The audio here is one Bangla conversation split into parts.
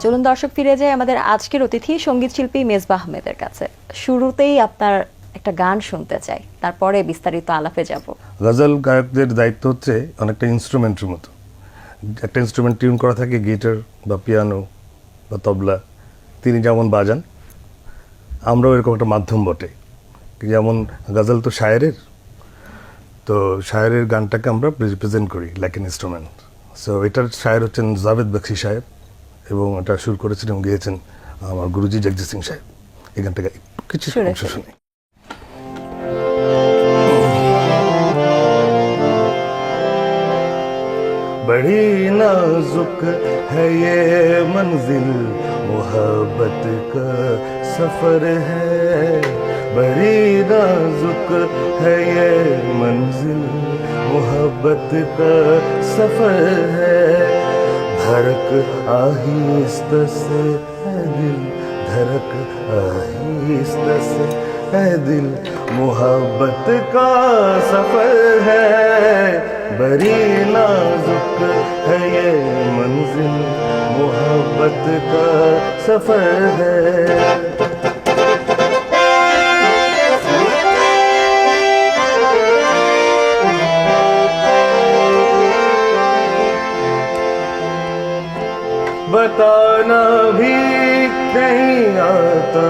চলুন দর্শক ফিরে যাই আমাদের আজকের অতিথি সঙ্গীত শিল্পী মেজবাহ আহমেদের কাছে। শুরুতেই আপনার একটা গান শুনতে চাই, তারপরে বিস্তারিত আলাপে যাব। গজল গায়কদের দায়িত্ব হচ্ছে অনেকটা ইনস্ট্রুমেন্টের মতো। একটা ইনস্ট্রুমেন্ট টিউন করা থাকে, গিটার বা পিয়ানো বা তবলা, তিনি যেমন বাজান, আমরাও এরকম একটা মাধ্যম বটে। যেমন গজল তো শায়েরের, তো শায়েরের গানটাকে আমরা রিপ্রেজেন্ট করি লাইক এন ইনস্ট্রুমেন্ট। সো এটার শায়ের হচ্ছেন জাভেদ বক্সি সাহেব, এবং এটা সুর করেছেন এবং গেয়েছেন আমার গুরুজি জগজিৎ সিং সাহেব। এই গানটাকে কিছু অংশ শুনি। बड़ी नाजुक है ये मंजिल, मोहब्बत का सफर है। बड़ी नाजुक है ये मंजिल, मोहब्बत का सफर है। धड़क आहिस्ता से है दिल, धड़क आहिस्ता से है दिल, मोहब्बत का सफर है। बड़ी नाजुक है ये मंजिल, मोहब्बत का सफर है। बताना भी नहीं आता,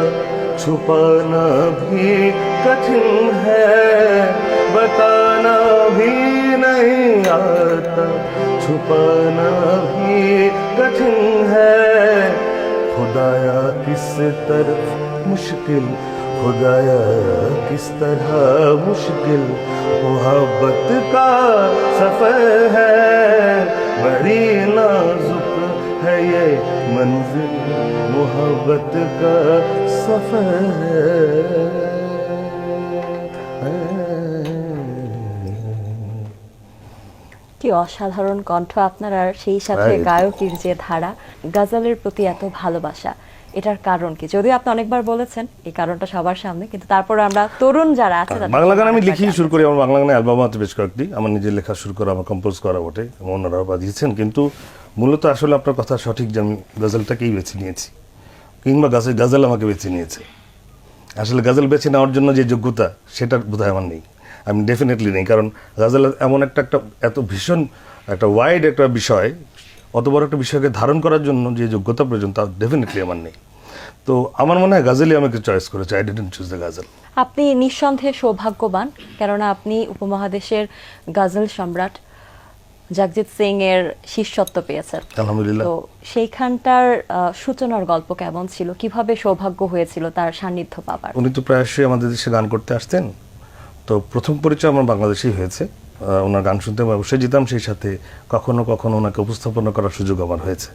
छुपाना भी कठिन है। बताना भी नहीं आता, छुपाना भी कठिन है। खुदाया किस तरफ मुश्किल, खुदाया किस तरह मुश्किल, मोहब्बत का सफर है। बड़ी नाजुक है ये मंजिल, मोहब्बत का सफर है। কি অসাধারণ কণ্ঠ আপনার, আর সেই সাথে গায়কের যে ধারা, গজলের প্রতি এত ভালোবাসা, এটার কারণ কি? যদিও আপনি অনেকবার বলেছেন এই কারণটা সবার সামনে, কিন্তু তারপরে আমরা তরুণ যারা আছে বাংলা গান আমি লিখি শুরু করি। আমার বাংলা গানের অ্যালবাম আছে বেশ কয়েকটি, আমার নিজের লেখা শুরু করা, আমার কম্পোজ করা বটে, অন্যরাও বাজিয়েছেন। কিন্তু মূলত আসলে আপনার কথা সঠিক যে আমি গজলটাকেই বেছে নিয়েছি, কিংবা গজল আমাকে বেছে নিয়েছে। আসলে গজল বেছে নেওয়ার জন্য যে যোগ্যতা, সেটা বোধহয় আমার নেই, আমি ডেফিনেটলি নেই। কারণ গজল এমন একটা এত ভীষণ একটা ওয়াইড একটা বিষয়, অত বড় একটা বিষয়কে ধারণ করার জন্য যে যোগ্যতা প্রয়োজন, তা ডেফিনেটলি আমার নেই। তো আমার মনে হয় গজলই আমাকে চয়েস করেছে। আই ডিডন্ট চুজ দ্য গজল। আপনি নিঃসন্দেহে সৌভাগ্যবান, কেননা আপনি উপমহাদেশের গজল সম্রাট জগজিৎ সিং এর শিষ্যত্ব পেয়েছেন। আলহামদুলিল্লাহ। তো সেইখানটার সূচনার গল্প কেমন ছিল? কিভাবে সৌভাগ্য হয়েছিল তার সান্নিধ্য পাবার? উনি তো প্রায়শই আমাদের দেশে গান করতে আসতেন। তো প্রথম পরিচয় আমার বাংলাদেশেই হয়েছে। ওনার গান শুনতে আমি অবশ্যই যেতাম, সেই সাথে কখনো কখনো ওনাকে উপস্থাপনা করার সুযোগ আমার হয়েছে।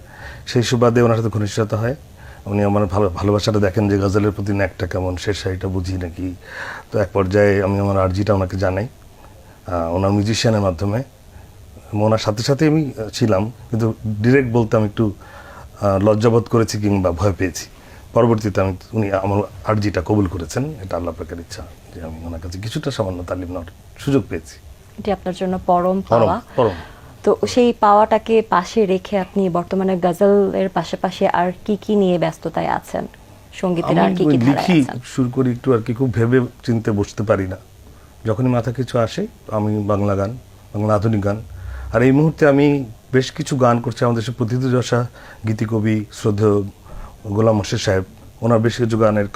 সেই সুবাদে ওনার সাথে ঘনিষ্ঠতা হয়। উনি আমার ভালোবাসাটা দেখেন যে গজলের প্রতি ন্যাকটা কেমন, শেষ শাড়িটা বুঝি নাকি। তো এক পর্যায়ে আমি আমার আর্জিটা ওনাকে জানাই ওনার মিউজিশিয়ানের মাধ্যমে। ওনার সাথে সাথে আমি ছিলাম, কিন্তু ডিরেক্ট বলতে আমি একটু লজ্জাবোধ করেছি কিংবা ভয় পেয়েছি। পরবর্তীতে উনি আমার আর্জিটা কবুল করেছেন। এটা আল্লাহ পাকের ইচ্ছা যে আমি ওনার কাছে কিছুটা সামান্য তালিম নেওয়ার সুযোগ পেয়েছি। এটি আপনার জন্য পরম পাওয়া। পরম। তো সেই পাওয়াটাকে পাশে রেখে আপনি বর্তমানে গজলের পাশাপাশি আর কি কি নিয়ে ব্যস্ততায় আছেন? সঙ্গীতের আর কি কি ধারায় লিখি আছেন? শুরু করি একটু আর কি, খুব ভেবে চিনতে বসতে পারি না। যখনই মাথা কিছু আসে আমি বাংলা গান, বাংলা আধুনিক গান। আর এই মুহূর্তে আমি বেশ কিছু গান করছি। আমাদের দেশের প্রথিতযশা গীতিকবি শ্রদ্ধেয় গোলাম মোর্শেদ সাহেব, ওনার বেশ কিছু গানের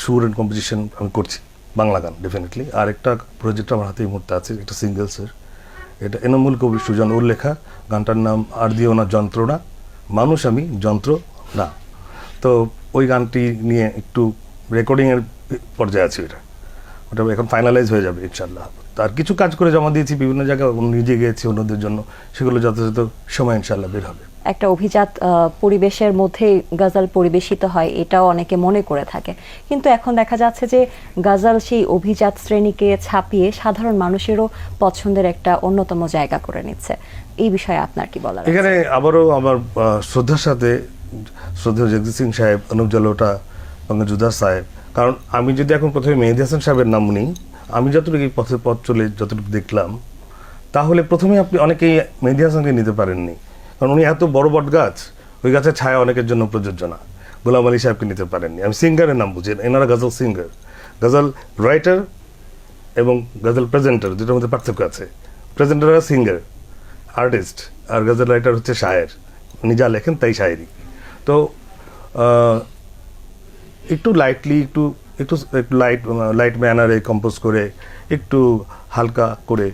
সুর অ্যান্ড কম্পোজিশন আমি করছি, বাংলা গান ডেফিনেটলি। আর একটা প্রজেক্ট আমার হাতে এই মুহূর্তে আছে, একটা সিঙ্গেলসের। এটা এনামুল কবি সুজন ওর লেখা। গানটার নাম আর দিও না যন্ত্রণা, মানুষ আমি যন্ত্র না। তো ওই গানটি নিয়ে একটু রেকর্ডিংয়ের পর্যায়ে আছে। ওটা এখন ফাইনালাইজ হয়ে যাবে ইনশাল্লাহ। তার কিছু কাজ করে জমা দিয়েছি বিভিন্ন জায়গায়, নিজে গিয়েছি অন্যদের জন্য, সেগুলো যথাযথ সময় ইনশাল্লাহ বের হবে। একটা অভিজাত পরিবেশের মধ্যে গজল পরিবেশিত হয়, এটাও অনেকে মনে করে থাকে, কিন্তু এখন দেখা যাচ্ছে যে গজল সেই অভিজাত শ্রেণীকে ছাপিয়ে সাধারণ মানুষেরও পছন্দের একটা অন্যতম জায়গা করে নিচ্ছে। এই বিষয়ে আপনার কি বলার? এখানে আবারও আমার শ্রদ্ধার সাথে শ্রদ্ধেয় জগজিৎ সিং সাহেব, অনুপ জালোটা, পঙ্কজ সাহেব। কারণ আমি যদি এখন প্রথমে মেহেদী হাসান সাহেবের নাম নিই, আমি যতটুকু এই পথ চলে যতটুকু দেখলাম, তাহলে প্রথমে আপনি অনেকেই মেহেদী হাসানকে নিতে পারেননি। কারণ উনি এত বড় বট গাছ, ওই গাছের ছায়া অনেকের জন্য প্রযোজ্য না। গোলাম আলী সাহেবকে নিতে পারেননি। আমি সিঙ্গারের নাম বুঝি, এনারা গজল সিঙ্গার। গজল রাইটার এবং গজল প্রেজেন্টার, দুটোর মধ্যে পার্থক্য আছে। প্রেজেন্টাররা সিঙ্গার আর্টিস্ট, আর গজল রাইটার হচ্ছে শায়ের, উনি যা লেখেন তাই শায়েরি। তো একটু লাইটলি, একটু একটু একটু লাইট ম্যানারে কম্পোজ করে, একটু হালকা করে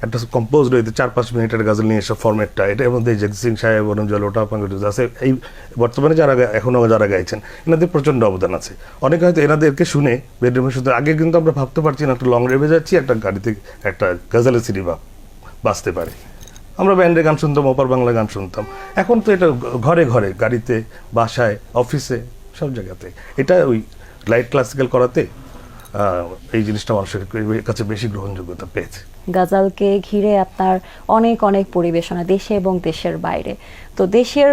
একটা কম্পোজ রয়েছে 4-5 মিনিটের গজল নিয়ে এসব ফর্মেটটা, এটার মধ্যে জগজিৎ সিং সাহেব, বরং জলোটা পাঙ্গটুজ আছে, এই বর্তমানে যারা এখনও যারা গাইছেন, এনাদের প্রচণ্ড অবদান আছে। অনেকে হয়তো এনাদেরকে শুনে বেডরুমে শুধু, আগে কিন্তু আমরা ভাবতে পারছি না, একটা লং ড্রাইভে যাচ্ছি, একটা গাড়িতে একটা গজলের সিডি বাজতে পারে। আমরা ব্যান্ডে গান শুনতাম, অপার বাংলা গান শুনতাম। এখন তো এটা ঘরে ঘরে, গাড়িতে, বাসায়, অফিসে, সব জায়গাতে। এটা ওই লাইট ক্লাসিক্যাল করাতে এই জিনিসটা মানুষের কাছে বেশি গ্রহণযোগ্যতা পেয়েছে। গজলকে ঘিরে আপনার অনেক অনেক পরিবেশনা দেশে এবং দেশের বাইরে। তো দেশের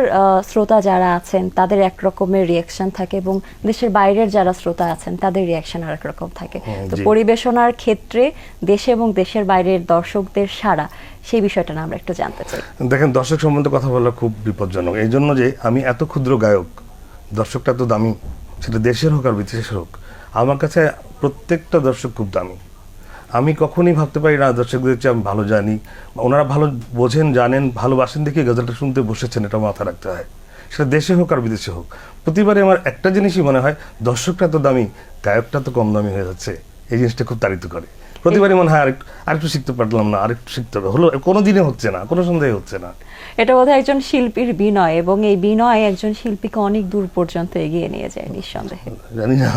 শ্রোতা যারা আছেন তাদের এক রকমের রিয়াকশন থাকে, এবং দেশের বাইরের যারা শ্রোতা আছেন তাদের রিয়াকশন আর এক রকম থাকে। তো পরিবেশনার ক্ষেত্রে দেশে এবং দেশের বাইরের দর্শকদের সাড়া, সেই বিষয়টা না আমরা একটু জানতে চাই। দেখেন, দর্শক সম্বন্ধে কথা বলা খুব বিপজ্জনক, এই জন্য যে আমি এত ক্ষুদ্র গায়ক, দর্শকটা তো দামি, সেটা দেশের হোক আর বিদেশের হোক। আমার কাছে প্রত্যেকটা দর্শক খুব দামি। আমি কখনই ভাবতে পারি না দর্শকদের চেয়ে আমি ভালো জানি, ওনারা ভালো বোঝেন, জানেন, ভালোবাসেন দেখে গজলটা শুনতে বসেছেন, এটা মাথায় রাখতে হয়। সেটা দেশে হোক আর বিদেশে হোক। প্রতিবারে আমার একটা জিনিসই মনে হয়, দর্শকটা তো দামি, গায়কটা তো কম দামি হয়ে যাচ্ছে। এই জিনিসটা খুব তাড়িত করে। প্রতিবারই মনে হয় আরেকটু শিখতে পারলাম না, আরেকটু শিখতে হবে, হলো কোনো দিনে হচ্ছে না, কোনো সন্দেহে হচ্ছে না। এটা বোধহয় একজন শিল্পীর বিনয়, এবং এই বিনয় একজন শিল্পীকে অনেক দূর পর্যন্ত এগিয়ে নিয়ে যায় নিঃসন্দেহে। জানি না,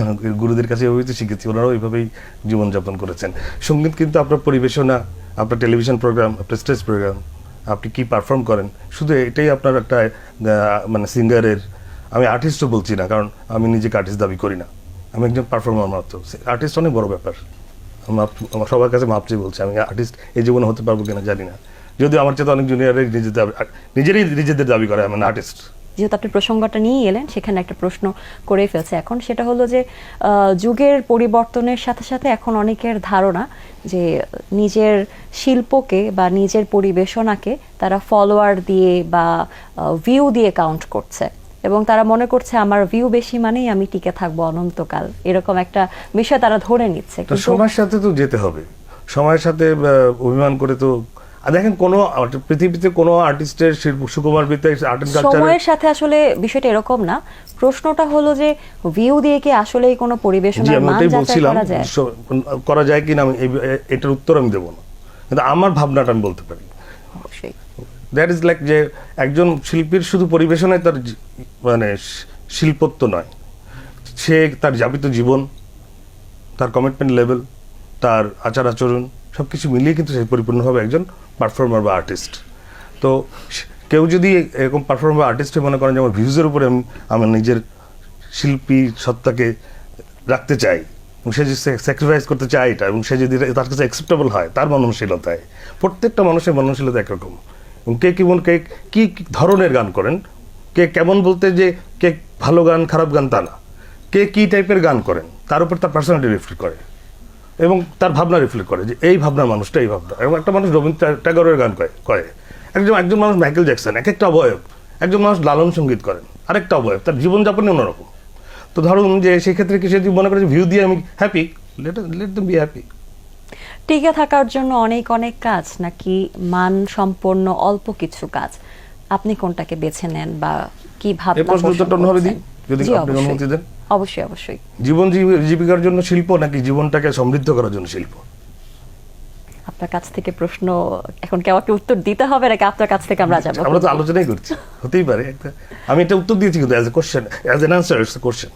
গুরুদের কাছে এভাবেই তো শিখেছি, ওনারাও এইভাবেই জীবনযাপন করেছেন। সঙ্গীত কিন্তু আপনার পরিবেশনা, আপনার টেলিভিশন প্রোগ্রাম, আপনার স্টেজ প্রোগ্রাম, আপনি কি পারফর্ম করেন, শুধু এটাই আপনার একটা মানে সিঙ্গারের, আমি আর্টিস্টও বলছি না, কারণ আমি নিজেকে আর্টিস্ট দাবি করি না, আমি একজন পারফর্মার মাত্র। আর্টিস্ট অনেক বড় ব্যাপার। আমার সবার কাছে মাপ চেয়ে বলছি, আমি আর্টিস্ট এই জীবনে হতে পারবো কিনা জানি না, যদিও আমার চেয়ে অনেক জুনিয়র নিজেদের দাবি করে আমি আর্টিস্ট। যেহেতু আপনি প্রসঙ্গটা নিয়ে এলেন, সেখানে একটা প্রশ্ন করে ফেলছে এখন, সেটা হলো যে যুগের পরিবর্তনের সাথে সাথে এখন অনেকের ধারণা যে নিজের শিল্পকে বা নিজের পরিবেশনাকে তারা ফলোয়ার দিয়ে বা ভিউ দিয়ে কাউন্ট করছে, এবং তারা মনে করছে আমার ভিউ বেশি মানেই আমি টিকে থাকবো অনন্তকাল, এরকম একটা বিষয় তারা ধরে নিচ্ছে। সময়ের সাথে তো যেতে হবে, সময়ের সাথে অভিমান করে তো দেখেন, কোনো পৃথিবীতে কোনো আর্টিস্টের সুকুমার বিতে আর্ট এন্ড কালচার, সময়ের সাথে আসলে বিষয়টা এরকম না। প্রশ্নটা হলো যে ভিউ দিয়ে কি আসলেই কোনো পরিবেশনার মান যাচাই করা যায় কিনা, আমি এটার উত্তর আমি দেব না, কিন্তু আমার ভাবনাটা আমি বলতে পারি। অবশ্যই দ্যাট ইজ লাইক যে একজন শিল্পীর শুধু পরিবেশনায় তার মানে শিল্পত্ব নয়, সে তার যাপিত জীবন, তার কমিটমেন্ট লেভেল, তার আচার আচরণ, সব কিছু মিলিয়ে কিন্তু সে পরিপূর্ণভাবে একজন পারফর্মার বা আর্টিস্ট। তো কেউ যদি এরকম পারফর্মার বা আর্টিস্টে মনে করেন যে আমার ভিউজের উপরে আমি আমার নিজের শিল্পী সত্তাকে রাখতে চাই, এবং সে যদি স্যাক্রিফাইস করতে চায় এটা, এবং সে যদি তার কাছে অ্যাকসেপ্টেবল হয় তার মননশীলতায়, প্রত্যেকটা মানুষের মননশীলতা একরকম, এবং কে কি ধরনের গান করেন, কে কেমন বলতে যে কে ভালো গান খারাপ গান তা না, কে কি টাইপের গান করেন তার উপর তার পার্সোনালিটি রিফ্লেক্ট করে, এবং তার ভাবনা রিফ্লেক্ট করে যে এই ভাবনার মানুষটা এই ভাবনা। এবং একটা মানুষ রবীন্দ্র ট্যাগরের গান করে, একজন মানুষ মাইকেল জ্যাকসন, এক একটা অবয়ব। একজন মানুষ লালন সঙ্গীত করেন, আরেকটা অবয়ব, তার জীবনযাপনে অন্যরকম। তো ধরুন যে সেই ক্ষেত্রে কি সে যদি মনে করে ভিউ দিয়ে আমি happy, let them be happy. টিকে থাকার জন্য অনেক অনেক কাজ, নাকি মান সম্পন্ন অল্প কিছু কাজ, আপনি কোনটাকে বেছে নেন বা কি ভাবনা? অবশ্যই অবশ্যই। জীবন জীবিকার জন্য শিল্প, নাকি জীবনটাকে সমৃদ্ধ করার জন্য শিল্প? আপনার কাছ থেকে প্রশ্ন এখন কাউকে উত্তর দিতে হবে, নাকি আপনার কাছ থেকে আমরা যাবো? আমরা তো আলোচনাই করছি, হতেই পারে আমি এটা উত্তর দিয়েছি, কিন্তু as a question, as an answer it's a question.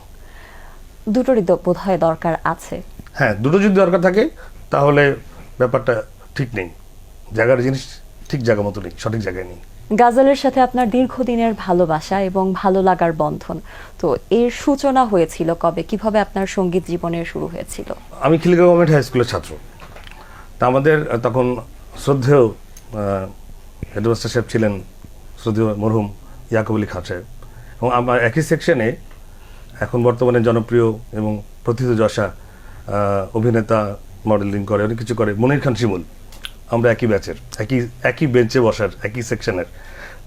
দুটোরই বোধহয় দরকার আছে। হ্যাঁ, দুটো যদি দরকার থাকে তাহলে ব্যাপারটা ঠিক নেই, জায়গার জিনিস ঠিক জায়গা মতো নেই, সঠিক জায়গায় নেই। গাজলের সাথে আপনার দীর্ঘদিনের ভালোবাসা এবং ভালো লাগার বন্ধন, তো এর সূচনা হয়েছিল কবে, কিভাবে আপনার সঙ্গীত জীবনের শুরু হয়েছিল? আমি খিলগাঁও গভর্নমেন্ট হাই স্কুলের ছাত্র। তা আমাদের তখন শ্রদ্ধেয় হেডমাস্টার সাহেব ছিলেন শ্রদ্ধেয় মরহুম ইয়াকুব আলী খান সাহেব, এবং আমার একই সেকশনে এখন বর্তমানে জনপ্রিয় এবং প্রথিতযশা অভিনেতা, মডেলিং করে, অনেক কিছু করে, মনির খান শিমুল। আমরা একই ব্যাচের, একই বেঞ্চে বসার, একই সেকশনের।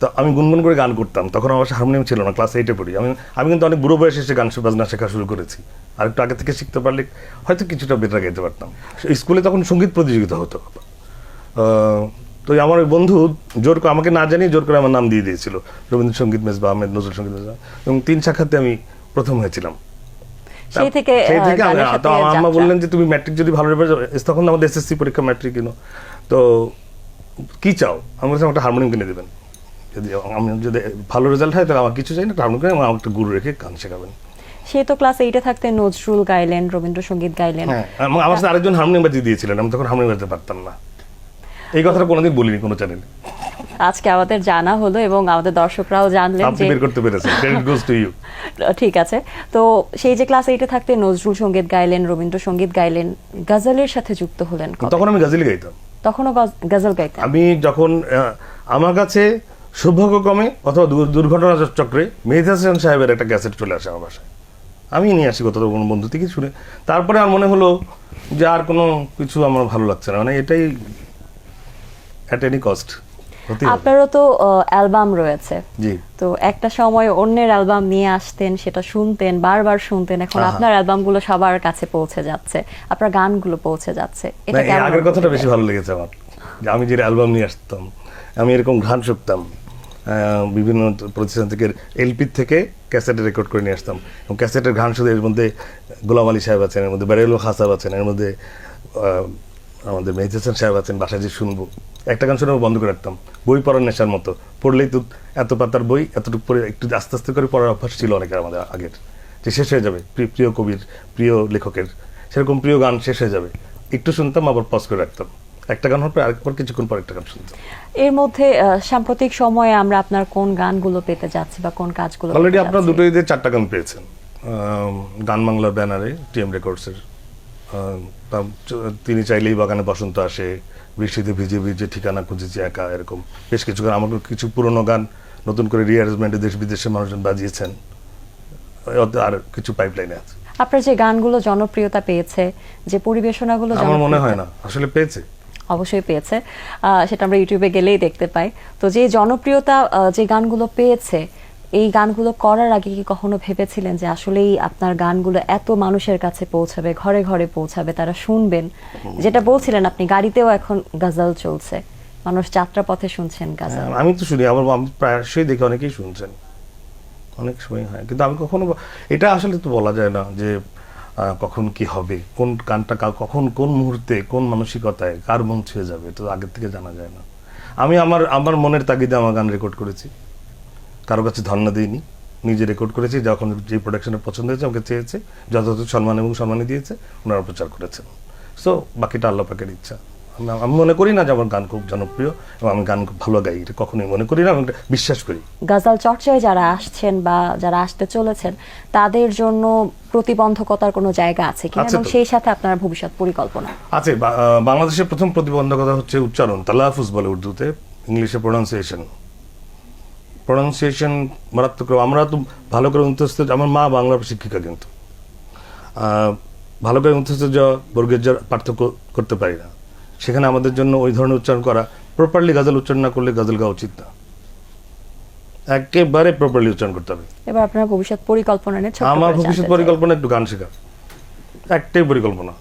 তো তো আমি গুনগুন করে গান করতাম, তখন আমার কাছে হারমোনিয়াম ছিল না, ক্লাস 8-এ পড়ি। আমি কিন্তু অনেক বুড়ো বয়সে এসে গান বাজনা শেখা শুরু করেছি, আর একটু আগে থেকে শিখতে পারলে হয়তো কিছুটা বেটার গাইতে পারতাম। স্কুলে তখন সঙ্গীত প্রতিযোগিতা হতো, তো আমার ওই বন্ধু জোর করে আমাকে না জানিয়ে জোর করে আমার নাম দিয়ে দিয়েছিল রবীন্দ্রসঙ্গীত মেজবা আহমেদ, নজরুল সঙ্গীত মেজবা, এবং 3 শাখাতে আমি প্রথম হয়েছিলাম। সেই থেকে গানের সাথে আমার আম্মা যাত্রা। বললেন যে তুমি ম্যাট্রিক যদি ভালো রেজাল্ট, তখন আমাদের এসএসসি পরীক্ষা ম্যাট্রিক কিনো, তো কি চাও, আমি বলছিলাম একটা হারমোনিয়াম কিনে দেবেন, যদি আমি যদি ভালো রেজাল্ট হয় তাহলে আমার কিছু চাই না, একটা হারমোনিয়াম কিনে আমার একটা গুরু রেখে গান শেখাবেন। সে তো ক্লাস 8-এ থাকতে নজরুল গাইলেন, রবীন্দ্রসঙ্গীত গাইলেন। হ্যাঁ, আমার সাথে আরেকজন হারমোনিয়াম বাজিয়ে দিয়েছিলেন, আমি তখন হারমোনিয়াম বাজাতে পারতাম না। এই কথাটা কোনোদিন বলিনি কোনো চ্যানেলে, আজকে আমাদের জানা হলো এবং আমাদের দর্শকরাও জানলেন আপনি যে বের করতে পেরেছেন, ক্রেডিট গোজ টু ইউ। ঠিক আছে। তো সেই যে ক্লাস 8-এ থাকতে নজরুল সঙ্গীত গাইলেন, রবীন্দ্রসঙ্গীত গাইলেন, গজলের সাথে যুক্ত হলেন কবে? তখন আমি গাজলি গাইতাম। তখনও গজল গাইতেন? আমি যখন আমার কাছে সৌভাগ্যক্রমে অথবা দুর্ঘটনা চক্রে মেহেদি হাসান সাহেবের একটা ক্যাসেট চলে আসে আমার বাসায়, আমি নিয়ে আসি কোথাও কোনো বন্ধু থেকে শুনে, তারপরে আমার মনে হলো যে আর কোনো কিছু আমার ভালো লাগছে না, মানে এটাই অ্যাট এনি কস্ট হতে হবে। আপনারও তো অ্যালবাম রয়েছে, জি, তো একটা সময় অন্যের অ্যালবাম নিয়ে আসতেন, সেটা শুনতেন, বারবার শুনতেন, এখন আপনার অ্যালবামগুলো সবার কাছে পৌঁছে যাচ্ছে, আপনার গানগুলো পৌঁছে যাচ্ছে, না, এটা এই কেমন আগের কথাটা অনুভূতি বেশি দেয়? ভালো লেগেছে আমার, যে আমি যে অ্যালবাম নিয়ে আসতাম, আমি এরকম গান শুনতাম, বিভিন্ন প্রতিষ্ঠান থেকে এলপি থেকে ক্যাসেটে রেকর্ড করে নিয়ে আসতাম, এবং ক্যাসেটের গান শুধু এর মধ্যে গোলাম আলী সাহেব আছেন, এর মধ্যে বেরেল খান সাহেব আছেন, এর মধ্যে আমাদের মেহেদি হাসান সাহেব আছেন, বাসায় যে শুনবো একটা গান শুনে বন্ধ করে রাখতাম, বই পড়ার নেশার মতো, পড়লেই তো এত পাতার বই এতটুকু পড়ে একটু আস্তে আস্তে করে পড়ার অভ্যাস ছিল অনেকের আমাদের আগের, যে শেষ হয়ে যাবে প্রিয় কবির, প্রিয় লেখকের, সেরকম প্রিয় গান শেষ হয়ে যাবে, একটু শুনতাম আবার পজ করে রাখতাম, একটা গান হওয়ার পর আরেকবার কিছুক্ষণ পর একটা গান শুনতাম। এর মধ্যে সাম্প্রতিক সময়ে আমরা আপনার কোন গানগুলো পেতে যাচ্ছি বা কোন কাজগুলো অলরেডি পেতে আপনারা যাচ্ছি? দুটো ঈদের 4টা গান পেয়েছেন, গান বাংলার ব্যানারে টিএম রেকর্ডসের, তিনি চাইলেই বাগানে বসন্ত আসে, বৃষ্টিতে ভিজে ভিজে ঠিকানা খুঁজেছি একা, এরকম বেশ কিছু গান, আমাকে কিছু পুরনো গান নতুন করে রিঅ্যারেঞ্জমেন্টে দেশ বিদেশের মানুষজন বাজিয়েছেন, আর কিছু পাইপলাইনে আছে। আপনার যে গানগুলো জনপ্রিয়তা পেয়েছে, যে পরিবেশনাগুলো আমার মনে হয় না আসলে পেয়েছে। অবশ্যই পেয়েছে, সেটা আমরা ইউটিউবে গেলেই দেখতে পাই। তো যে জনপ্রিয়তা যে গানগুলো পেয়েছে, এই গানগুলো করার আগে কি কখনো ভেবেছিলেন যে আসলেই আপনার গানগুলো এত মানুষের কাছে পৌঁছাবে, ঘরে ঘরে পৌঁছাবে, তারা শুনবেন? যেটা বলছিলেন আপনি, গাড়িতেও এখন গজল চলছে, মানুষ যাত্রাপথে শুনছেন গজল। আমি তো শুনি, আমি প্রায়শই দেখি অনেকেই শুনছেন, অনেক সময় হয়, কিন্তু আমি কখনো এটা আসলে তো বলা যায় না যে কখন কি হবে, কোন গানটা কখন কোন মুহূর্তে কোন মানসিকতায় কার মন ছুঁয়ে যাবে, তো আগের থেকে জানা যায় না। আমি আমার মনের তাগিদে আমার গান রেকর্ড করেছি, কারো কাছে ধর্ণা দিইনি, নিজে রেকর্ড করেছি, যখন যে প্রোডাকশনের পছন্দ হয়েছে আমাকে চেয়েছে, যথাযথ সম্মান এবং সম্মানই দিয়েছে, ওনারা প্রচার করেছেন। সো বাকিটা আল্লাহ পাকের ইচ্ছা। আমি মনে করি না যে আমার গান খুব জনপ্রিয় এবং আমি গান খুব ভালো গাই, এটা কখনোই মনে করি না, আমি এটা বিশ্বাস করি। গজল চর্চায় যারা আসছেন বা যারা আসতে চলেছেন, তাদের জন্য প্রতিবন্ধকতার কোনো জায়গা আছে কিনা, আছে এবং তো। সেই সাথে আপনার ভবিষ্যৎ পরিকল্পনা? আছে, বাংলাদেশের প্রথম প্রতিবন্ধকতা হচ্ছে উচ্চারণ, তালাফুজ বলে উর্দুতে, ইংলিশে প্রোনাউন্সিয়েশন মারাত্মক। আমরা তো ভালো করে মুখস্থ, আমার মা বাংলা শিক্ষিকা, কিন্তু ভালো করে মুখস্থ যা বর্গের যা পার্থক্য করতে পারি না, সেখানে আমাদের জন্য ওই ধরনের উচ্চারণ করা, প্রপারলি গজল উচ্চারণ না করলে গজল গাওয়া উচিত না, একেবারে প্রপারলি উচ্চারণ করতে হবে। এবার আপনার ভবিষ্যৎ পরিকল্পনা নিয়ে ছোট্ট আমার করে ভবিষ্যৎ জানতে চাই। পরিকল্পনা একটু গান শেখা, একটাই পরিকল্পনা।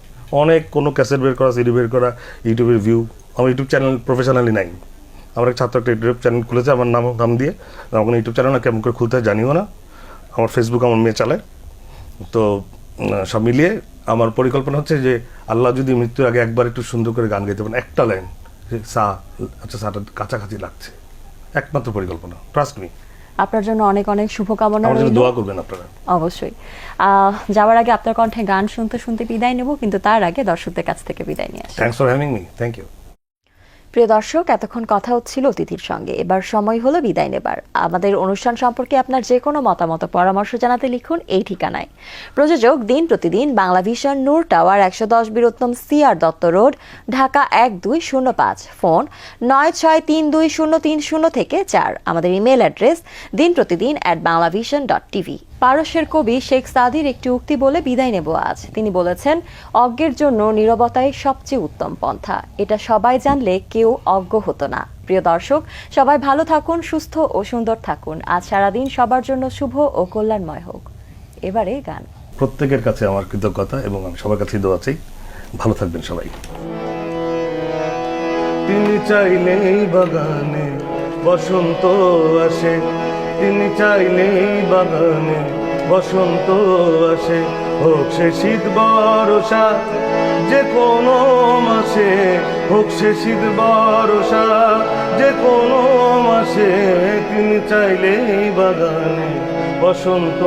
অনেক কোনো ক্যাসেট বের করা, সিডি বের করা, ইউটিউবের ভিউ, আমার ইউটিউব চ্যানেল প্রফেশনালি নাই, আমার এক ছাত্র একটা ইউটিউব চ্যানেল খুলেছে আমার নাম দিয়ে, আমার কোনো ইউটিউব চ্যানেল না, কেমন করে খুলতে হয় জানিও না, আমার ফেসবুক আমার মেয়ে চালায়। তো সব মিলিয়ে আমার পরিকল্পনা হচ্ছে যে আল্লাহ যদি মৃত্যুর আগে একবার একটু সুন্দর করে গান গাইতে পারেন, একটা লাইন, আচ্ছা সাটা কাছাকাছি লাগছে, একমাত্র পরিকল্পনা, ট্রাস্ট মি। আপনার জন্য অনেক অনেক শুভকামনা আমার জন্য রইল। দোয়া করবেন আপনারা। অবশ্যই। যাওয়ার আগে আপনার কণ্ঠে গান শুনতে শুনতে বিদায় নেব, কিন্তু তার আগে দর্শকদের কাছ থেকে বিদায় নিয়ে আসি। Thanks for having me, thank you. প্রিয় দর্শক, এতক্ষণ কথা হচ্ছিল অতিথির সঙ্গে, এবার সময় হলো বিদায় নেবার। আমাদের অনুষ্ঠান সম্পর্কে আপনার যে কোনো মতামত পরামর্শ জানাতে লিখুন এই ঠিকানায়। প্রযোজক দিন প্রতিদিন, Bangla vision, Noor tower, 110 Birottam CR Dutta road, Dhaka 1205, phone 96320330 থেকে 4। আমাদের ইমেল অ্যাড্রেস dinprotidin@banglavision.tv। পারস্যের কবি শেখ সাদির একটি উক্তি বলে বিদায় নেব আজ। তিনি বলেছেন, অজ্ঞের জন্য নীরবতাই সবচেয়ে উত্তম পন্থা। এটা সবাই জানলে কেউ অজ্ঞ হতো না। প্রিয় দর্শক, সবাই ভালো থাকুন, সুস্থ ও সুন্দর থাকুন। আজ সারাদিন সবার জন্য শুভ ও কল্যাণময় হোক। এবারে গান। প্রত্যেকের কাছে আমার কৃতজ্ঞতা এবং আমি সবার কাছেই দোয়া চাই। ভালো থাকবেন সবাই। তিনি চাইলেই বাগানে বসন্ত আসে, তিনি চাইলেই বাগানে বসন্ত আসে। হোক সে শীত বর্ষা যে কোনো মাসে, হোক সে শীত বর্ষা যে কোনো মাসে, তিনি চাইলেই বাগানে বসন্ত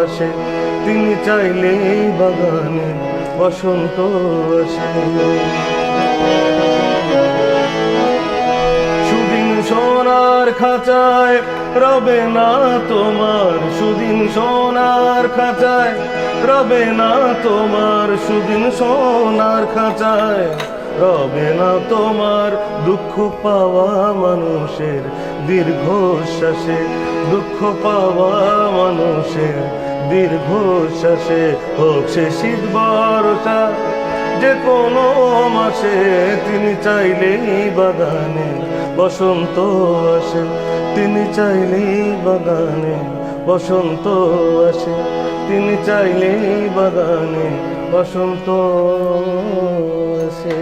আসে, তিনি চাইলেই বাগানে বসন্ত আসে। সুদিন সোনার খাঁচায় রবে না তোমার, সুদিন সোনার খাঁচায় রবে না তোমার, সুদিন সোনার খাঁচায় রবে না তোমার। দুঃখ পাওয়া মানুষের দীর্ঘশ্বাসে, দুঃখ পাওয়া মানুষের দীর্ঘশ্বাসে। হোক সে শীত বর্ষা যে কোনো মাসে, তিনি চাইলেই বাগানে বসন্ত আসে, তিনি চাইলেই বাগানে বসন্ত আসে, তিনি চাইলেই বাগানে বসন্ত আসে।